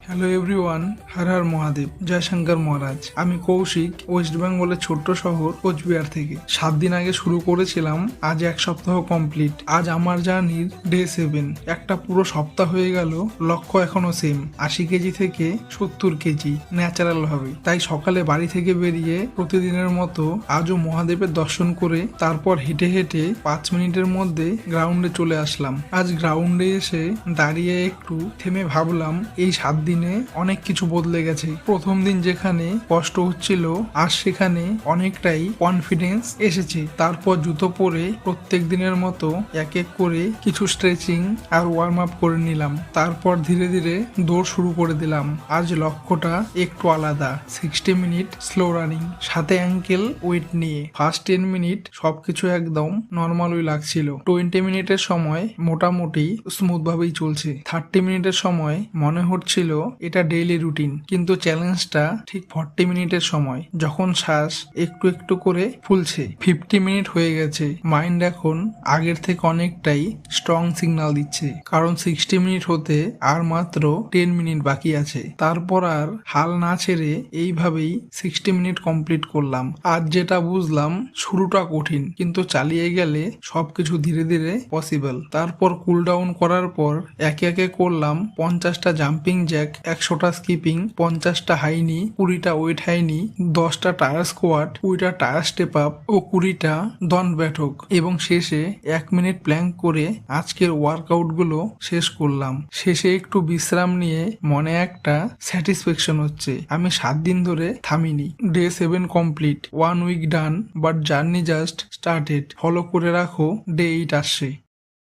Hello everyone, Har Har Mahadev, জয় শঙ্কর মহারাজ। আমি Kaushik, West বেঙ্গলের ছোট্ট শহর কোচবিহার থেকে। 7 দিন আগে শুরু করেছিলাম, আজ 1 সপ্তাহ কমপ্লিট। আজ আমার জার্নির ডে 7। একটা পুরো সপ্তাহ হয়ে গেল, লক্ষ্য এখনো সেম, 80 কেজি থেকে 70 কেজি ন্যাচারাল ভাবে। তাই সকালে বাড়ি থেকে বেরিয়ে প্রতিদিনের মতো আজও মহাদেবের দর্শন করে তারপর হেঁটে হেঁটে 5 মিনিটের মধ্যে গ্রাউন্ডে চলে আসলাম। আজ গ্রাউন্ডে এসে দাঁড়িয়ে একটু থেমে ভাবলাম, এই 7 দিনে অনেক কিছু বদলে গেছে। প্রথম দিন যেখানে কষ্ট হচ্ছিল, আজ সেখানে অনেকটাই কনফিডেন্স এসেছে। তারপর জুতো পরে প্রত্যেক দিনের মতো এক এক করে কিছু স্ট্রেচিং আর ওয়ার্ম আপ করে নিলাম। তারপর ধীরে ধীরে দৌড় শুরু করে দিলাম। আজ লক্ষ্যটা একটু আলাদা, 60 মিনিট স্লো রানিং, সাথে অ্যাঙ্কেল ওয়েট নিয়ে। ফার্স্ট 10 মিনিট সবকিছু একদম নর্মালই লাগছিল। 20 মিনিটের সময় মোটামুটি স্মুথ ভাবেই চলছে। 30 মিনিটের সময় মনে হচ্ছিল এটা ডেইলি রুটিন, কিন্তু চ্যালেঞ্জটা ঠিক 40 মিনিটের সময়, যখন শ্বাস একটু একটু করে ফুলছে। 50 মিনিট হয়ে গেছে, মাইন্ড এখন আগের থেকে অনেকটাই স্ট্রং সিগন্যাল দিচ্ছে, কারণ 60 মিনিট হতে আর মাত্র 10 মিনিট বাকি আছে। তারপর আর হাল না ছেড়ে এইভাবেই 60 মিনিট কমপ্লিট করলাম। আজ যেটা বুঝলাম, শুরুটা কঠিন, কিন্তু চালিয়ে গেলে সবকিছু ধীরে ধীরে পসিবল। তারপর কুল ডাউন করার পর একে একে করলাম 50টা জাম্পিং জ্যাক, 100টা স্কিপিং, 50টা হাইনি, 20টা ওয়েট হাইনি, 10টা টায়ার স্কোয়াট, 20টা টায়ার স্টেপ আপ ও 20টা দন্ড ব্যাঠক, এবং শেষে 1 মিনিট প্ল্যাঙ্ক করে আজকের ওয়ার্কআউট গুলো শেষ করলাম। শেষে একটু বিশ্রাম নিয়ে মনে একটা স্যাটিসফ্যাকশন হচ্ছে, আমি 7 দিন ধরে থামিনি। Day 7 complete, 1 week done, but journey just started. Follow করে রাখো, ডে 8 আসছে।